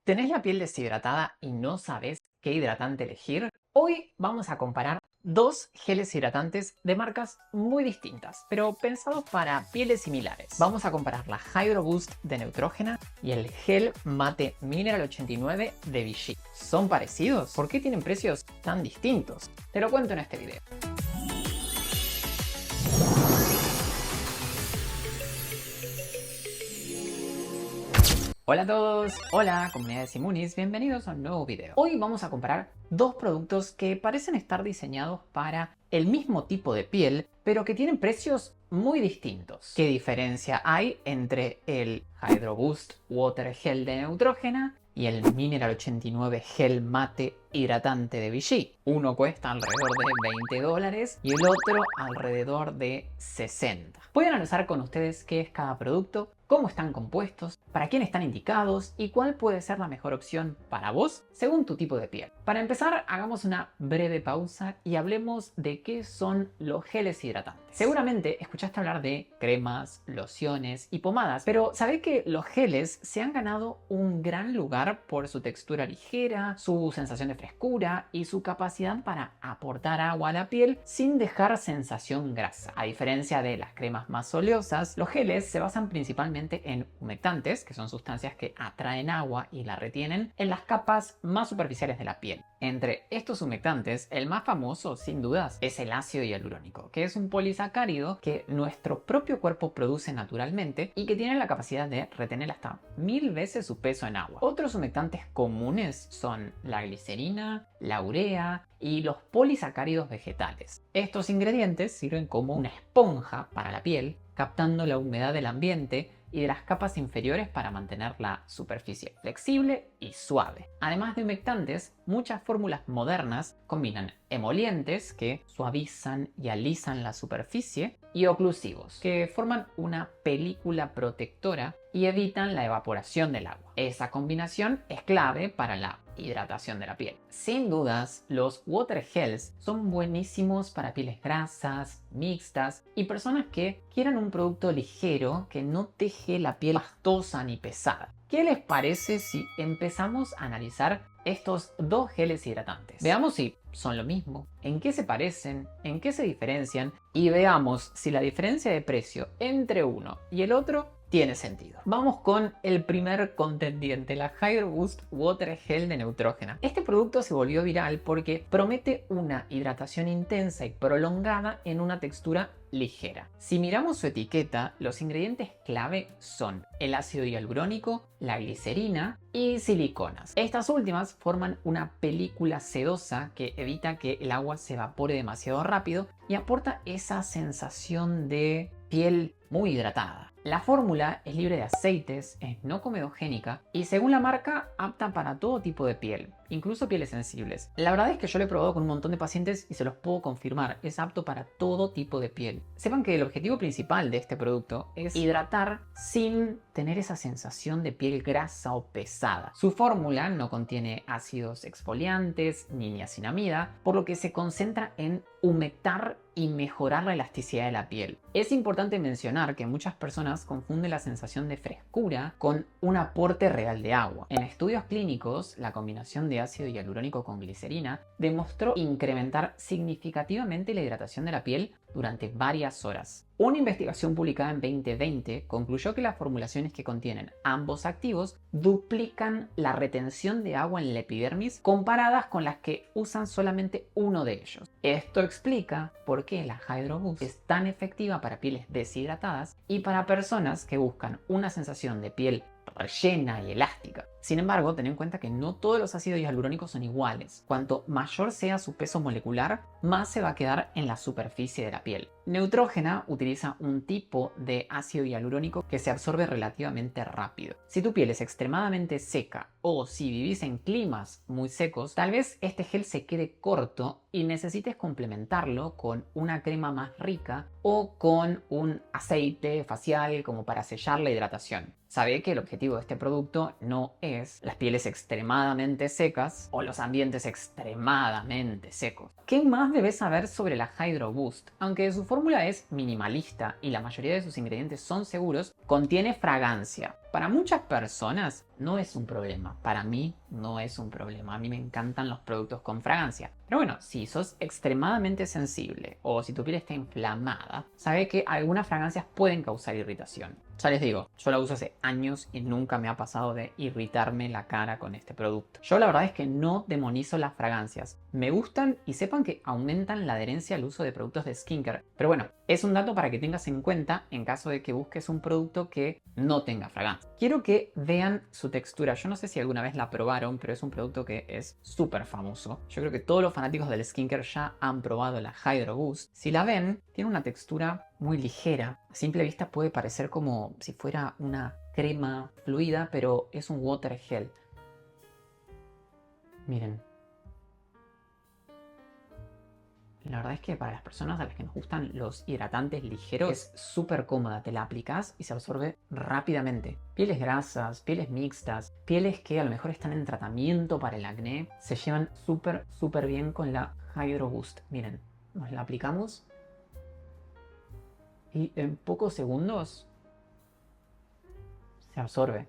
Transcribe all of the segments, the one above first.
¿Tenés la piel deshidratada y no sabés qué hidratante elegir? Hoy vamos a comparar dos geles hidratantes de marcas muy distintas, pero pensados para pieles similares. Vamos a comparar la Hydro Boost de Neutrogena y el gel mate Mineral 89 de Vichy. ¿Son parecidos? ¿Por qué tienen precios tan distintos? Te lo cuento en este video. Hola a todos, hola comunidad de Simunis, bienvenidos a un nuevo video. Hoy vamos a comparar dos productos que parecen estar diseñados para el mismo tipo de piel, pero que tienen precios muy distintos. ¿Qué diferencia hay entre el Hydro Boost Water Gel de Neutrogena y el Mineral 89 Gel Mate Hidratante de Vichy? Uno cuesta alrededor de $20 y el otro alrededor de 60. Voy a analizar con ustedes qué es cada producto, cómo están compuestos, para quién están indicados y cuál puede ser la mejor opción para vos según tu tipo de piel. Para empezar, hagamos una breve pausa y hablemos de qué son los geles hidratantes. Seguramente escuchaste hablar de cremas, lociones y pomadas, pero ¿sabés que los geles se han ganado un gran lugar por su textura ligera, su sensación de frescura y su capacidad para aportar agua a la piel sin dejar sensación grasa? A diferencia de las cremas más oleosas, los geles se basan principalmente en humectantes, que son sustancias que atraen agua y la retienen en las capas más superficiales de la piel. Entre estos humectantes, el más famoso, sin dudas, es el ácido hialurónico, que es un polisacárido que nuestro propio cuerpo produce naturalmente y que tiene la capacidad de retener hasta 1000 veces su peso en agua. Otros humectantes comunes son la glicerina, la urea y los polisacáridos vegetales. Estos ingredientes sirven como una esponja para la piel, captando la humedad del ambiente y de las capas inferiores para mantener la superficie flexible y suave. Además de humectantes, muchas fórmulas modernas combinan emolientes que suavizan y alisan la superficie y oclusivos que forman una película protectora y evitan la evaporación del agua. Esa combinación es clave para la hidratación de la piel. Sin dudas, los water gels son buenísimos para pieles grasas, mixtas y personas que quieran un producto ligero que no deje la piel pastosa ni pesada. ¿Qué les parece si empezamos a analizar estos dos geles hidratantes? Veamos si son lo mismo, en qué se parecen, en qué se diferencian y veamos si la diferencia de precio entre uno y el otro tiene sentido. Vamos con el primer contendiente, la Hydro Boost Water Gel de Neutrogena. Este producto se volvió viral porque promete una hidratación intensa y prolongada en una textura ligera. Si miramos su etiqueta, los ingredientes clave son el ácido hialurónico, la glicerina y siliconas. Estas últimas forman una película sedosa que evita que el agua se evapore demasiado rápido y aporta esa sensación de piel muy hidratada. La fórmula es libre de aceites, es no comedogénica y según la marca apta para todo tipo de piel, incluso pieles sensibles. La verdad es que yo lo he probado con un montón de pacientes y se los puedo confirmar, es apto para todo tipo de piel. Sepan que el objetivo principal de este producto es hidratar sin tener esa sensación de piel grasa o pesada. Su fórmula no contiene ácidos exfoliantes ni niacinamida, por lo que se concentra en humectar y mejorar la elasticidad de la piel. Es importante mencionar que muchas personas confunden la sensación de frescura con un aporte real de agua. En estudios clínicos, la combinación de ácido hialurónico con glicerina demostró incrementar significativamente la hidratación de la piel durante varias horas. Una investigación publicada en 2020 concluyó que las formulaciones que contienen ambos activos duplican la retención de agua en la epidermis comparadas con las que usan solamente uno de ellos. Esto explica por qué la Hydro Boost es tan efectiva para pieles deshidratadas y para personas que buscan una sensación de piel rellena y elástica. Sin embargo, ten en cuenta que no todos los ácidos hialurónicos son iguales. Cuanto mayor sea su peso molecular, más se va a quedar en la superficie de la piel. Neutrogena utiliza un tipo de ácido hialurónico que se absorbe relativamente rápido. Si tu piel es extremadamente seca o si vivís en climas muy secos, tal vez este gel se quede corto y necesites complementarlo con una crema más rica o con un aceite facial como para sellar la hidratación. Sabe que el objetivo de este producto no es las pieles extremadamente secas o los ambientes extremadamente secos. ¿Qué más debes saber sobre la Hydro Boost? Aunque su fórmula es minimalista y la mayoría de sus ingredientes son seguros, contiene fragancia. Para muchas personas no es un problema. Para mí no es un problema. A mí me encantan los productos con fragancia. Pero bueno, si sos extremadamente sensible o si tu piel está inflamada, sabe que algunas fragancias pueden causar irritación. Ya les digo, yo la uso hace años y nunca me ha pasado de irritarme la cara con este producto. Yo la verdad es que no demonizo las fragancias. Me gustan y sepan que aumentan la adherencia al uso de productos de skincare. Pero bueno, es un dato para que tengas en cuenta en caso de que busques un producto que no tenga fragancia. Quiero que vean su textura. Yo no sé si alguna vez la probaron, pero es un producto que es súper famoso. Yo creo que todos los fanáticos del skincare ya han probado la Hydro Boost. Si la ven, tiene una textura muy ligera. A simple vista puede parecer como si fuera una crema fluida, pero es un water gel. Miren. La verdad es que para las personas a las que nos gustan los hidratantes ligeros es súper cómoda. Te la aplicas y se absorbe rápidamente. Pieles grasas, pieles mixtas, pieles que a lo mejor están en tratamiento para el acné, se llevan súper bien con la Hydro Boost. Miren, nos la aplicamos y en pocos segundos se absorbe.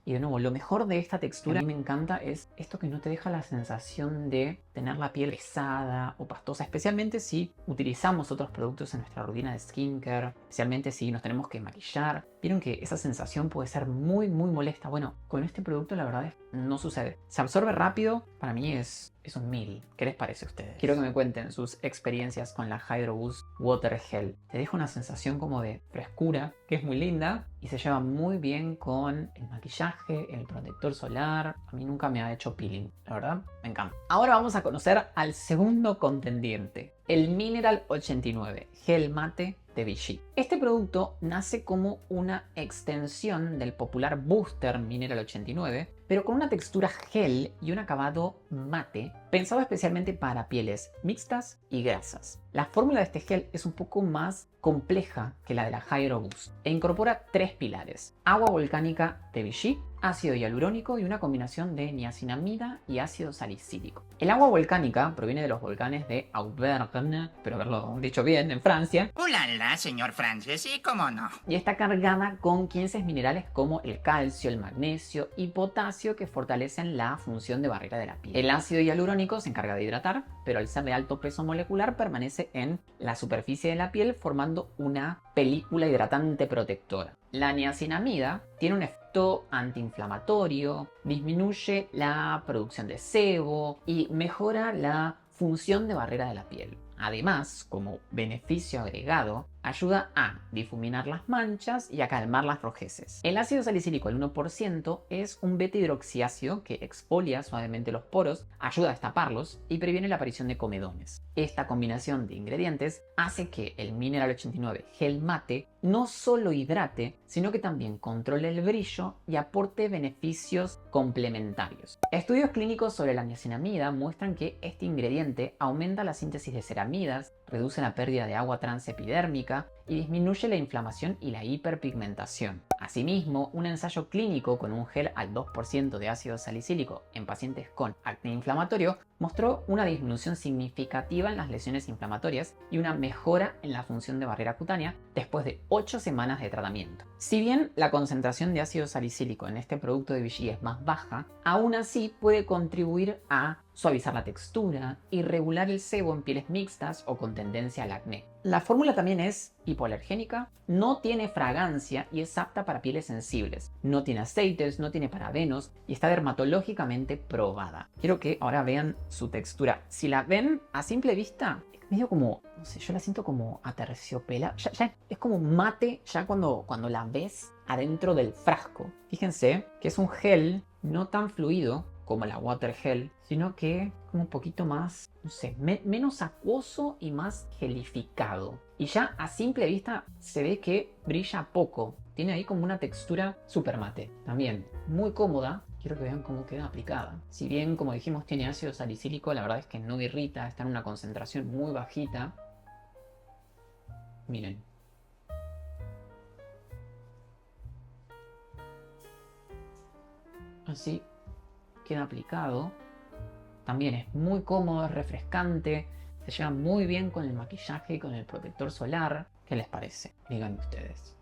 Y de nuevo, lo mejor de esta textura que a mí me encanta es esto que no te deja la sensación de tener la piel pesada o pastosa, especialmente si utilizamos otros productos en nuestra rutina de skincare, especialmente si nos tenemos que maquillar. Vieron que esa sensación puede ser muy molesta. Bueno, con este producto la verdad es que no sucede. Se absorbe rápido, para mí es un 1000. ¿Qué les parece a ustedes? Quiero que me cuenten sus experiencias con la Hydro Boost Water Gel. Te deja una sensación como de frescura, que es muy linda y se lleva muy bien con el maquillaje, el protector solar. A mí nunca me ha hecho peeling, la verdad, me encanta. Ahora vamos a conocer al segundo contendiente, el Mineral 89 Gel Mate de Vichy. Este producto nace como una extensión del popular Booster Mineral 89, pero con una textura gel y un acabado mate, pensado especialmente para pieles mixtas y grasas. La fórmula de este gel es un poco más compleja que la de la Hydro Boost e incorpora 3 pilares: agua volcánica de Vichy, ácido hialurónico y una combinación de niacinamida y ácido salicílico. El agua volcánica proviene de los volcanes de Auvergne, espero haberlo dicho bien, en Francia. ¡Ulala, señor Francis! ¿Y cómo no? Y está cargada con 15 minerales como el calcio, el magnesio y potasio que fortalecen la función de barrera de la piel. El ácido hialurónico se encarga de hidratar, pero al ser de alto peso molecular permanece en la superficie de la piel formando una película hidratante protectora. La niacinamida tiene un efecto antiinflamatorio, disminuye la producción de sebo y mejora la función de barrera de la piel. Además, como beneficio agregado, ayuda a difuminar las manchas y a calmar las rojeces. El ácido salicílico al 1% es un beta-hidroxiácido que exfolia suavemente los poros, ayuda a destaparlos y previene la aparición de comedones. Esta combinación de ingredientes hace que el Mineral 89 Gel Mate no solo hidrate, sino que también controle el brillo y aporte beneficios complementarios. Estudios clínicos sobre la niacinamida muestran que este ingrediente aumenta la síntesis de ceramidas, reduce la pérdida de agua transepidérmica y disminuye la inflamación y la hiperpigmentación. Asimismo, un ensayo clínico con un gel al 2% de ácido salicílico en pacientes con acné inflamatorio mostró una disminución significativa en las lesiones inflamatorias y una mejora en la función de barrera cutánea después de 8 semanas de tratamiento. Si bien la concentración de ácido salicílico en este producto de Vichy es más baja, aún así puede contribuir a suavizar la textura y regular el sebo en pieles mixtas o con tendencia al acné. La fórmula también es hipoalergénica, no tiene fragancia y es apta para pieles sensibles. No tiene aceites, no tiene parabenos y está dermatológicamente probada. Quiero que ahora vean su textura. Si la ven a simple vista, es medio como, no sé, yo la siento como aterciopelada. Ya es como mate ya cuando la ves adentro del frasco. Fíjense que es un gel no tan fluido como la Water Gel, sino que como un poquito más, no sé, menos acuoso y más gelificado. Y ya a simple vista se ve que brilla poco. Tiene ahí como una textura súper mate. También muy cómoda. Quiero que vean cómo queda aplicada. Si bien, como dijimos, tiene ácido salicílico, la verdad es que no irrita, está en una concentración muy bajita. Miren. Así queda aplicado. También es muy cómodo, es refrescante, se lleva muy bien con el maquillaje y con el protector solar. ¿Qué les parece? Díganme ustedes.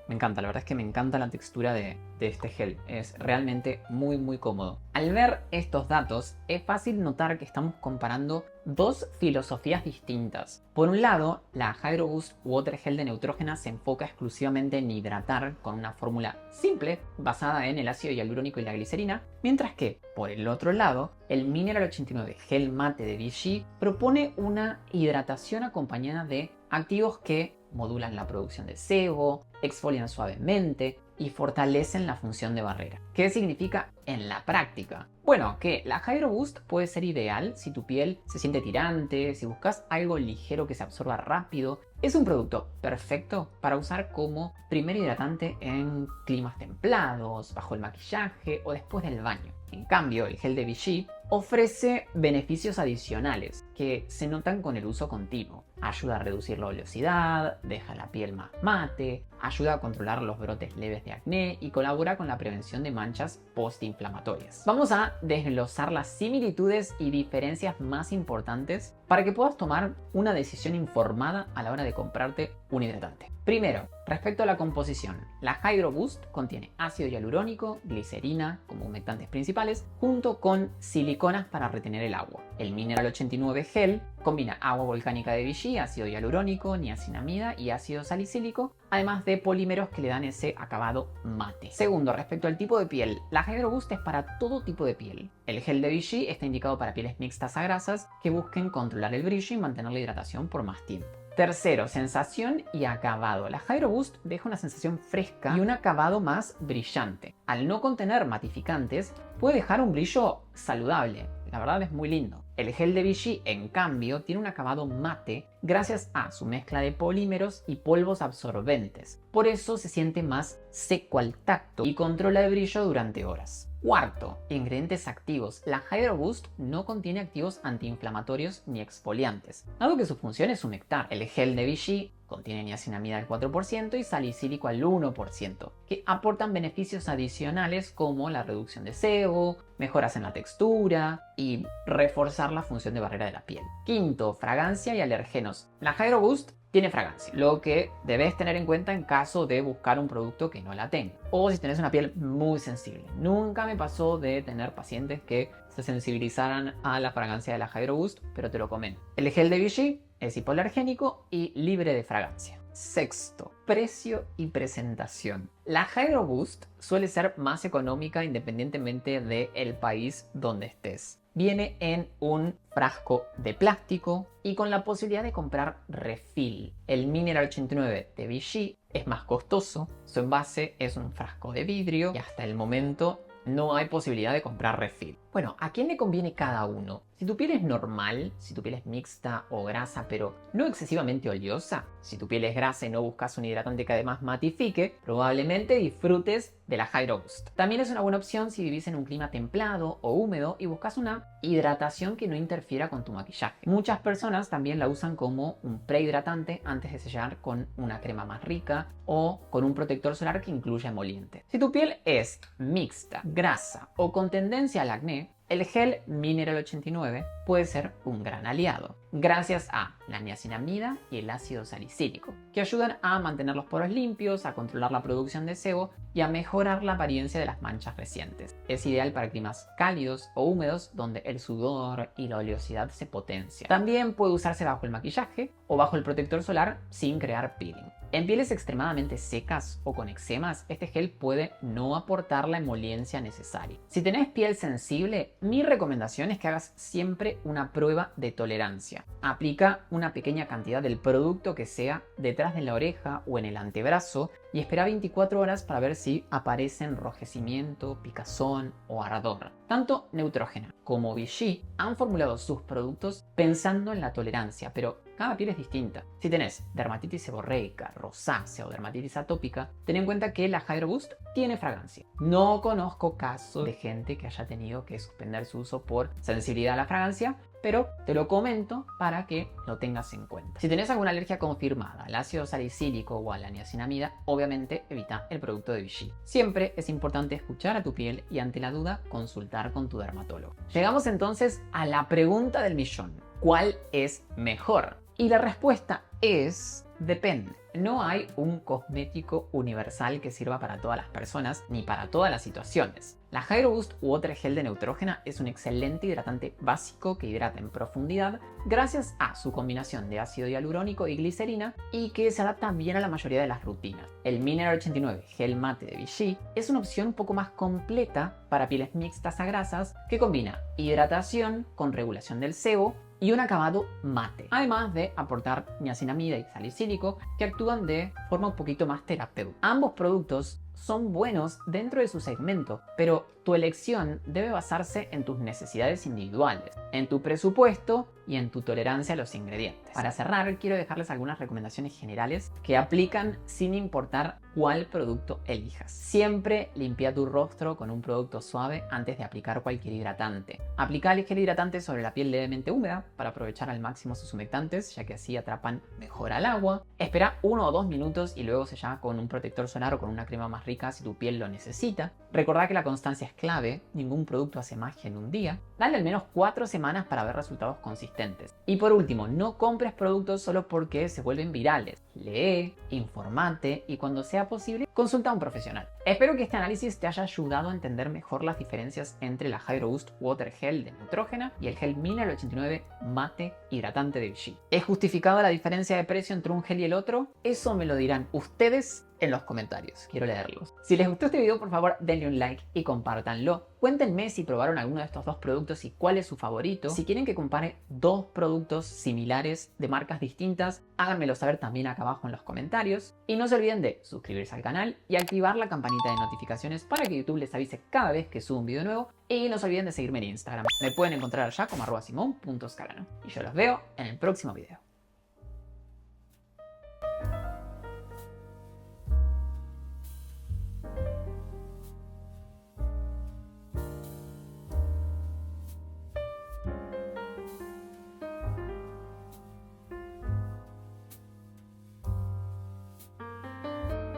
Me encanta, la verdad es que me encanta la textura de este gel. Es realmente muy cómodo. Al ver estos datos, es fácil notar que estamos comparando dos filosofías distintas. Por un lado, la Hydro Boost Water Gel de Neutrogena se enfoca exclusivamente en hidratar con una fórmula simple basada en el ácido hialurónico y la glicerina, mientras que, por el otro lado, el Mineral 89 Gel Mate de Vichy propone una hidratación acompañada de activos que modulan la producción de sebo, exfolian suavemente y fortalecen la función de barrera. ¿Qué significa en la práctica? Bueno, que la Hydro Boost puede ser ideal si tu piel se siente tirante, si buscas algo ligero que se absorba rápido. Es un producto perfecto para usar como primer hidratante en climas templados, bajo el maquillaje o después del baño. En cambio, el gel de Vichy ofrece beneficios adicionales que se notan con el uso continuo. Ayuda a reducir la oleosidad, deja la piel más mate, ayuda a controlar los brotes leves de acné y colabora con la prevención de manchas postinflamatorias. Vamos a desglosar las similitudes y diferencias más importantes para que puedas tomar una decisión informada a la hora de comprarte un hidratante. Primero, respecto a la composición, la Hydro Boost contiene ácido hialurónico, glicerina como humectantes principales, junto con siliconas para retener el agua. El Mineral 89 Gel combina agua volcánica de Vichy, ácido hialurónico, niacinamida y ácido salicílico, además de polímeros que le dan ese acabado mate. Segundo, respecto al tipo de piel, la Hydro Boost es para todo tipo de piel. El gel de Vichy está indicado para pieles mixtas a grasas que busquen controlar el brillo y mantener la hidratación por más tiempo. Tercero, sensación y acabado. La Hydro Boost deja una sensación fresca y un acabado más brillante. Al no contener matificantes, puede dejar un brillo saludable. La verdad es muy lindo. El gel de Vichy, en cambio, tiene un acabado mate gracias a su mezcla de polímeros y polvos absorbentes. Por eso se siente más seco al tacto y controla el brillo durante horas. Cuarto, ingredientes activos. La Hydro Boost no contiene activos antiinflamatorios ni exfoliantes, dado que su función es humectar. El gel de Vichy contiene niacinamida al 4% y salicílico al 1%, que aportan beneficios adicionales como la reducción de sebo, mejoras en la textura y reforzar la función de barrera de la piel. Quinto, fragancia y alergenos. La Hydro Boost tiene fragancia, lo que debes tener en cuenta en caso de buscar un producto que no la tenga. O si tenés una piel muy sensible. Nunca me pasó de tener pacientes que se sensibilizaran a la fragancia de la Hydro Boost, pero te lo comento. El gel de Vichy es hipoalergénico y libre de fragancia. Sexto, precio y presentación. La Hydro Boost suele ser más económica independientemente del país donde estés. Viene en un frasco de plástico y con la posibilidad de comprar refill. El Mineral 89 de Vichy es más costoso, su envase es un frasco de vidrio y hasta el momento no hay posibilidad de comprar refill. Bueno, ¿a quién le conviene cada uno? Si tu piel es normal, si tu piel es mixta o grasa pero no excesivamente oleosa, si tu piel es grasa y no buscas un hidratante que además matifique, probablemente disfrutes de la Hydro Boost. También es una buena opción si vivís en un clima templado o húmedo y buscas una hidratación que no interfiera con tu maquillaje. Muchas personas también la usan como un prehidratante antes de sellar con una crema más rica o con un protector solar que incluya emoliente. Si tu piel es mixta, grasa o con tendencia al acné, el gel Mineral 89 puede ser un gran aliado, gracias a la niacinamida y el ácido salicílico, que ayudan a mantener los poros limpios, a controlar la producción de sebo y a mejorar la apariencia de las manchas recientes. Es ideal para climas cálidos o húmedos donde el sudor y la oleosidad se potencian. También puede usarse bajo el maquillaje o bajo el protector solar sin crear peeling. En pieles extremadamente secas o con eczemas, este gel puede no aportar la emoliencia necesaria. Si tenés piel sensible, mi recomendación es que hagas siempre una prueba de tolerancia. Aplica una pequeña cantidad del producto que sea detrás de la oreja o en el antebrazo y espera 24 horas para ver si aparece enrojecimiento, picazón o ardor. Tanto Neutrogena como Vichy han formulado sus productos pensando en la tolerancia, pero cada piel es distinta. Si tenés dermatitis seborreica, rosácea o dermatitis atópica, ten en cuenta que la Hydro Boost tiene fragancia. No conozco casos de gente que haya tenido que suspender su uso por sensibilidad a la fragancia, pero te lo comento para que lo tengas en cuenta. Si tenés alguna alergia confirmada al ácido salicílico o a la niacinamida, obviamente evita el producto de Vichy. Siempre es importante escuchar a tu piel y ante la duda consultar con tu dermatólogo. Llegamos entonces a la pregunta del millón. ¿Cuál es mejor? Y la respuesta es depende. No hay un cosmético universal que sirva para todas las personas ni para todas las situaciones. La Hydro Boost Water Gel de Neutrogena es un excelente hidratante básico que hidrata en profundidad gracias a su combinación de ácido hialurónico y glicerina y que se adapta bien a la mayoría de las rutinas. El Mineral 89 Gel Mate de Vichy es una opción un poco más completa para pieles mixtas a grasas que combina hidratación con regulación del sebo y un acabado mate, además de aportar niacinamida y salicílico que actúan de forma un poquito más terapéutica. Ambos productos son buenos dentro de su segmento, pero tu elección debe basarse en tus necesidades individuales, en tu presupuesto y en tu tolerancia a los ingredientes. Para cerrar, quiero dejarles algunas recomendaciones generales que aplican sin importar cuál producto elijas. Siempre limpia tu rostro con un producto suave antes de aplicar cualquier hidratante. Aplica el gel hidratante sobre la piel levemente húmeda para aprovechar al máximo sus humectantes, ya que así atrapan mejor al agua. Espera 1 o 2 minutos y luego sella con un protector solar o con una crema más rica si tu piel lo necesita. Recordá que la constancia es clave, ningún producto hace magia en un día. Dale al menos 4 semanas para ver resultados consistentes. Y por último, no compres productos solo porque se vuelven virales. Lee, informate y cuando sea posible, consulta a un profesional. Espero que este análisis te haya ayudado a entender mejor las diferencias entre la Hydro Boost Water Gel de Neutrogena y el gel Mineral 89 Mate Hidratante de Vichy. ¿Es justificada la diferencia de precio entre un gel y el otro? Eso me lo dirán ustedes en los comentarios. Quiero leerlos. Si les gustó este video, por favor, denle un like y compártanlo. Cuéntenme si probaron alguno de estos dos productos y cuál es su favorito. Si quieren que compare dos productos similares de marcas distintas, háganmelo saber también acá abajo en los comentarios. Y no se olviden de suscribirse al canal y activar la campanita de notificaciones para que YouTube les avise cada vez que subo un video nuevo. Y no se olviden de seguirme en Instagram. Me pueden encontrar allá como @simon.scarano. Y yo los veo en el próximo video.